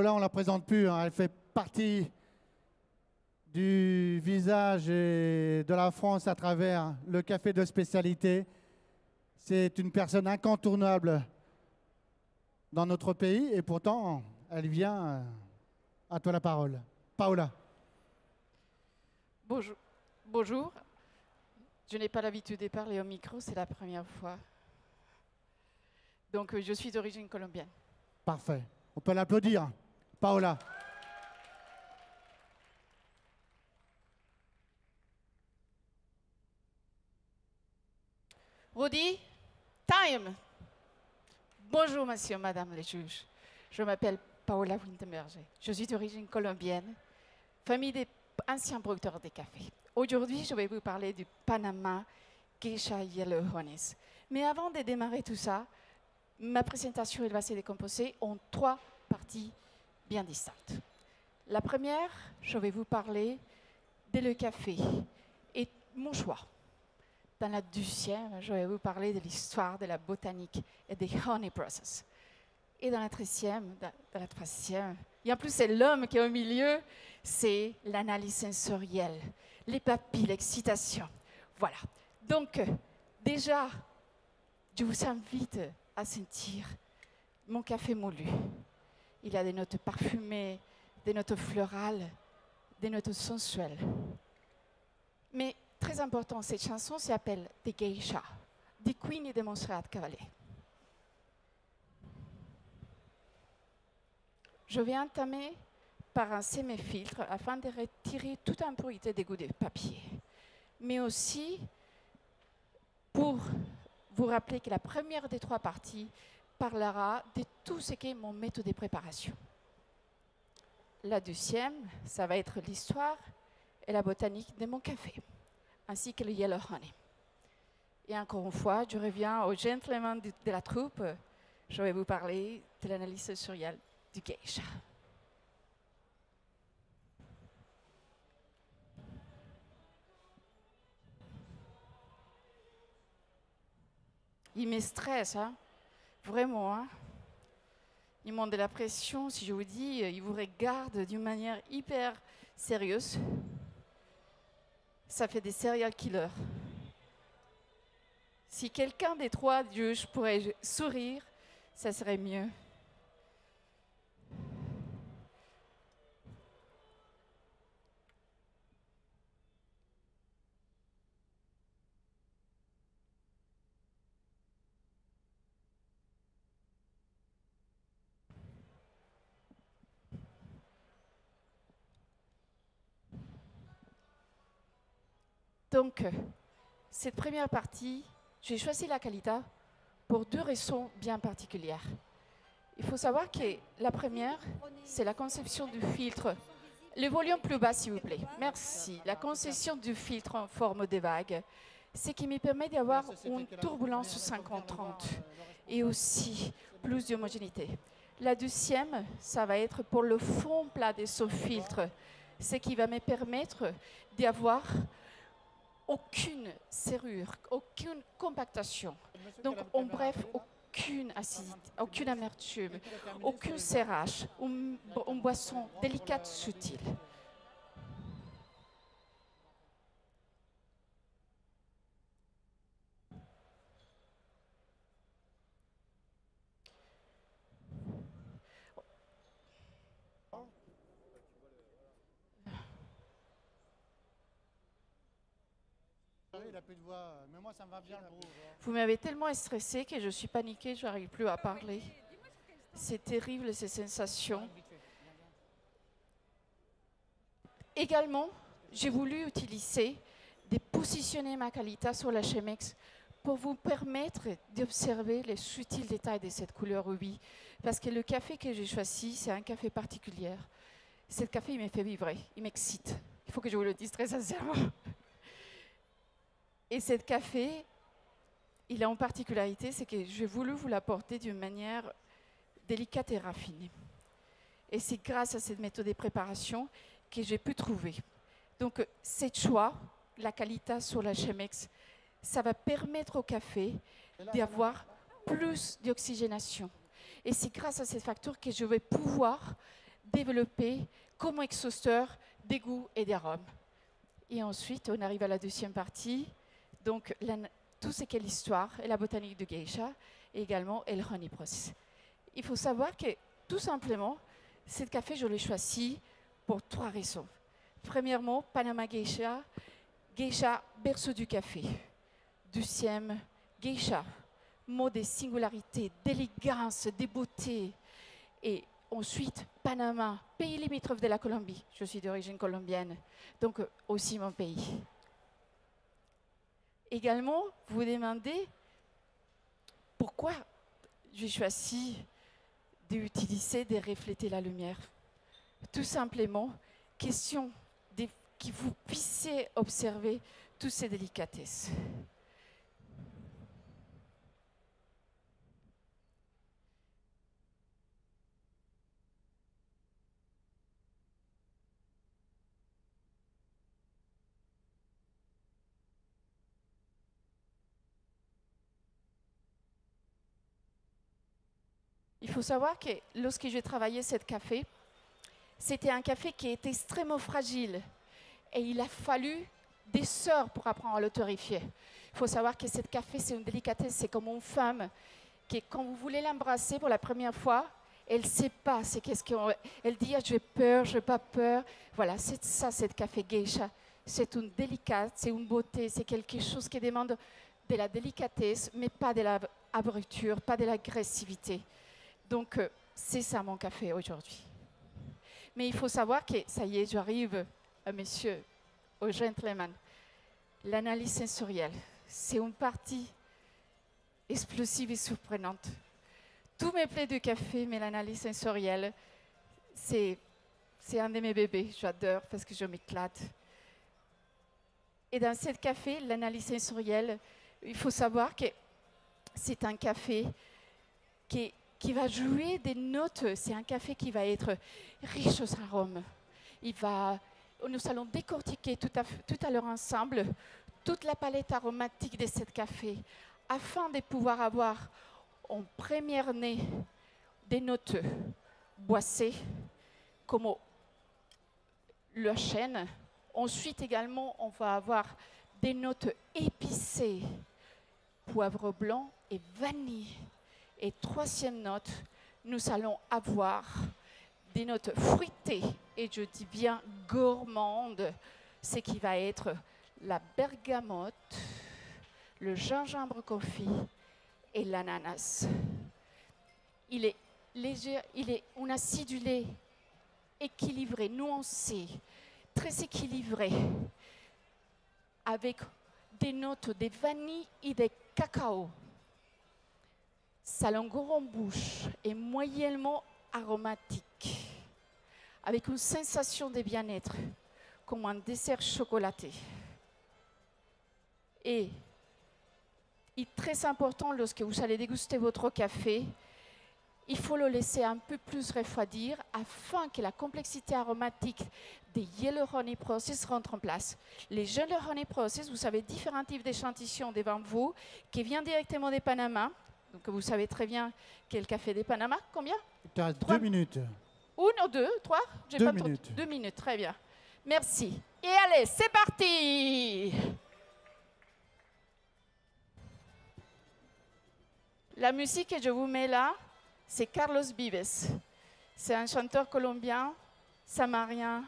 Paola, on ne la présente plus, hein. Elle fait partie du visage de la France à travers le café de spécialité. C'est une personne incontournable dans notre pays et pourtant, elle vient. À toi la parole. Paola. Bonjour. Bonjour. Je n'ai pas l'habitude de parler au micro, c'est la première fois. Donc, je suis d'origine colombienne. Parfait. On peut l'applaudir. Paola. Rudy, time. Bonjour, monsieur, madame les juges. Je m'appelle Paola Winterberger. Je suis d'origine colombienne, famille des anciens producteurs de café. Aujourd'hui, je vais vous parler du Panama Geisha Yellow Honeys. Mais avant de démarrer tout ça, ma présentation elle va se décomposer en 3 parties bien distinctes. La première, je vais vous parler de le café et mon choix. Dans la deuxième, je vais vous parler de l'histoire de la botanique et des honey process. Et dans la troisième, et en plus c'est l'homme qui est au milieu, c'est l'analyse sensorielle, les papilles, l'excitation. Voilà. Donc, déjà, je vous invite à sentir mon café moulu. Il a des notes parfumées, des notes florales, des notes sensuelles. Mais très important, cette chanson s'appelle The Geisha, The Queen de Montserrat Caballé. Je vais entamer par un semi-filtre afin de retirer toute impureté des goûts de papier. Mais aussi pour vous rappeler que la première des 3 parties parlera de tout ce qui est mon méthode de préparation. La deuxième, ça va être l'histoire et la botanique de mon café, ainsi que le Yellow Honey. Et encore une fois, je reviens au gentleman de la troupe. Je vais vous parler de l'analyse sensorielle du geisha. Il me stresse, hein? Vraiment. Hein? Ils m'ont de la pression, si je vous dis, ils vous regardent d'une manière hyper sérieuse. Ça fait des serial killers. Si quelqu'un des 3 juges pourrait sourire, ça serait mieux. Donc, cette première partie, j'ai choisi la Kalita pour 2 raisons bien particulières. Il faut savoir que la première, c'est la conception du filtre. Le volume plus bas, s'il vous plaît. Merci. La conception du filtre en forme de vague, ce qui me permet d'avoir une turbulence 50-30 et aussi plus d'homogénéité. La deuxième, ça va être pour le fond plat de ce filtre, ce qui va me permettre d'avoir aucune serrure, aucune compactation. Donc, en bref, aucune acidité, aucune amertume, aucun serrage, une boisson délicate, subtile. Il a plus de voix, mais moi ça me va bien le gros. Vous m'avez tellement stressé que je suis paniquée, je n'arrive plus à parler. C'est terrible ces sensations. Également, j'ai voulu utiliser de positionner ma Kalita sur la Chemex pour vous permettre d'observer les subtils détails de cette couleur rubis. Parce que le café que j'ai choisi, c'est un café particulier. Ce café, il me fait vibrer, il m'excite. Il faut que je vous le dise très sincèrement. Et ce café, il a une particularité, c'est que j'ai voulu vous l'apporter d'une manière délicate et raffinée. Et c'est grâce à cette méthode de préparation que j'ai pu trouver. Donc, ce choix, la Kalita sur la Chemex, ça va permettre au café d'avoir plus d'oxygénation. Et c'est grâce à cette facture que je vais pouvoir développer comme exhausteur des goûts et des arômes. Et ensuite, on arrive à la deuxième partie, donc tout ce qu'est l'histoire et la botanique de geisha, et également le honey process. Il faut savoir que, tout simplement, ce café, je l'ai choisi pour 3 raisons. Premièrement, Panama Geisha, geisha berceau du café. Deuxième, geisha, mot de singularité, d'élégance, de beauté. Et ensuite, Panama, pays limitrophe de la Colombie. Je suis d'origine colombienne, donc aussi mon pays. Également, vous vous demandez pourquoi j'ai choisi d'utiliser, de refléter la lumière. Tout simplement, question que vous puissiez observer toutes ces délicatesses. Il faut savoir que lorsque j'ai travaillé ce café, c'était un café qui était extrêmement fragile et il a fallu des heures pour apprendre à le torréfier. Il faut savoir que ce café, c'est une délicatesse, c'est comme une femme qui, quand vous voulez l'embrasser pour la première fois, elle ne sait pas, elle dit « j'ai peur, je n'ai pas peur ». Voilà, c'est ça, ce café geisha. C'est une délicate, c'est une beauté, c'est quelque chose qui demande de la délicatesse, mais pas de la abrupture, pas de l'agressivité. Donc, c'est ça mon café aujourd'hui. Mais il faut savoir que, ça y est, j'arrive, monsieur, au gentleman. L'analyse sensorielle, c'est une partie explosive et surprenante. Tout me plaît du café, mais l'analyse sensorielle, c'est un de mes bébés. J'adore parce que je m'éclate. Et dans ce café, l'analyse sensorielle, il faut savoir que c'est un café qui va jouer des notes. C'est un café qui va être riche aux arômes. Nous allons décortiquer tout à l'heure ensemble toute la palette aromatique de ce café afin de pouvoir avoir en première nez des notes boissées comme le chêne. Ensuite également, on va avoir des notes épicées, poivre blanc et vanille. Et troisième note, nous allons avoir des notes fruitées, et je dis bien gourmandes, ce qui va être la bergamote, le gingembre confit et l'ananas. Il est léger, il est un acidulé équilibré, nuancé, très équilibré, avec des notes de vanille et de cacao. Sa longueur en bouche est moyennement aromatique, avec une sensation de bien-être, comme un dessert chocolaté. Et il est très important, lorsque vous allez déguster votre café, il faut le laisser un peu plus refroidir afin que la complexité aromatique des Yellow Honey Process rentre en place. Les Yellow Honey Process, vous savez, différents types d'échantillons devant vous, qui viennent directement des Panama. Donc vous savez très bien quel café des Panama. Combien? Tu as 2 minutes. 1 ou 2, 3? 2 minutes. 2 minutes, très bien. Merci. Et allez, c'est parti! La musique que je vous mets là, c'est Carlos Vives. C'est un chanteur colombien, samarien.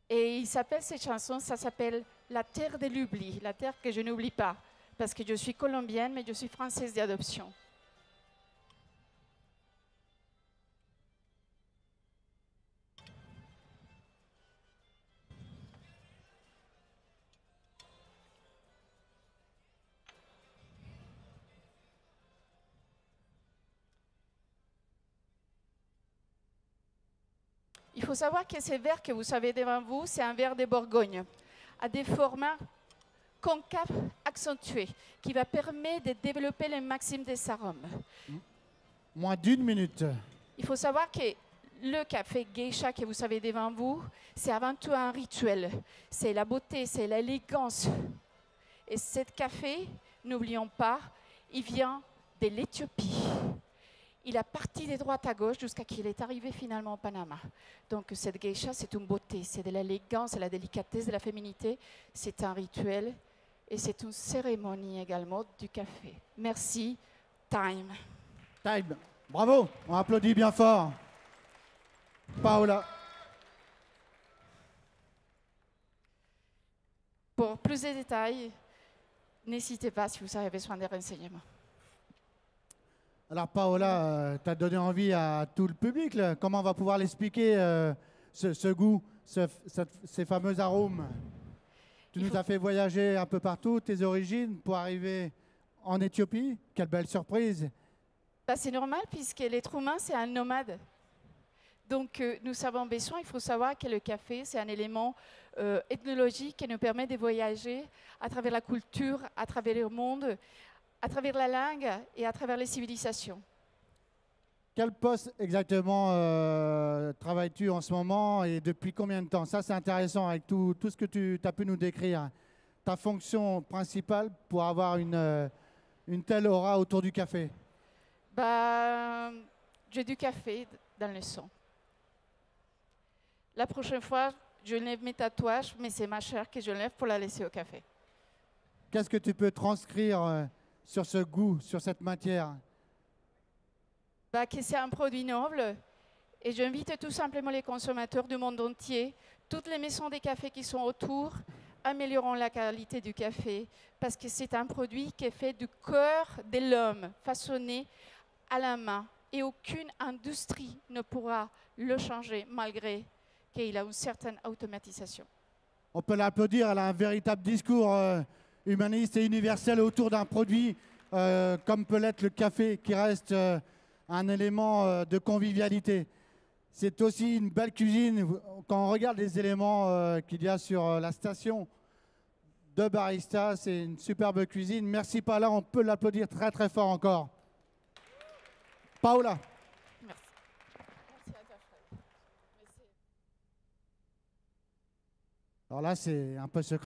Et il s'appelle, cette chanson, ça s'appelle La terre de l'oubli, la terre que je n'oublie pas. Parce que je suis colombienne, mais je suis française d'adoption. Il faut savoir que ce verre que vous avez devant vous, c'est un verre de Bourgogne, à des formats concaves accentués, qui va permettre de développer le maximum des arômes. Moins d'1 minute. Il faut savoir que le café geisha que vous avez devant vous, c'est avant tout un rituel. C'est la beauté, c'est l'élégance. Et ce café, n'oublions pas, il vient de l'Éthiopie. Il a parti de droite à gauche jusqu'à qu'il est arrivé finalement au Panama. Donc cette geisha, c'est une beauté, c'est de l'élégance, c'est la délicatesse, de la féminité. C'est un rituel et c'est une cérémonie également du café. Merci, Time. Time. Bravo, on applaudit bien fort. Paola. Pour plus de détails, n'hésitez pas si vous avez besoin de renseignements. Alors Paola, tu as donné envie à tout le public, là. Comment on va pouvoir l'expliquer, ce goût, ces fameux arômes? Tu nous as fait voyager un peu partout, tes origines, pour arriver en Éthiopie. Quelle belle surprise! Bah, c'est normal puisque l'être humain, c'est un nomade. Donc nous avons besoin, il faut savoir que le café, c'est un élément ethnologique qui nous permet de voyager à travers la culture, à travers le monde, à travers la langue et à travers les civilisations. Quel poste exactement travailles-tu en ce moment et depuis combien de temps? Ça, c'est intéressant avec tout ce que tu as pu nous décrire. Ta fonction principale pour avoir une telle aura autour du café? Bah, j'ai du café dans le sang. La prochaine fois, je lève mes tatouages, mais c'est ma chair que je lève pour la laisser au café. Qu'est-ce que tu peux transcrire sur ce goût, sur cette matière? Bah, que c'est un produit noble et j'invite tout simplement les consommateurs du monde entier, toutes les maisons de café qui sont autour, améliorons la qualité du café parce que c'est un produit qui est fait du cœur de l'homme, façonné à la main et aucune industrie ne pourra le changer malgré qu'il a une certaine automatisation. On peut l'applaudir, elle a un véritable discours humaniste et universel autour d'un produit comme peut l'être le café qui reste un élément de convivialité. C'est aussi une belle cuisine. Quand on regarde les éléments qu'il y a sur la station de barista, c'est une superbe cuisine. Merci Paola, on peut l'applaudir très très fort encore. Paola. Merci. Merci à toi, Fred. Alors là, c'est un peu secret.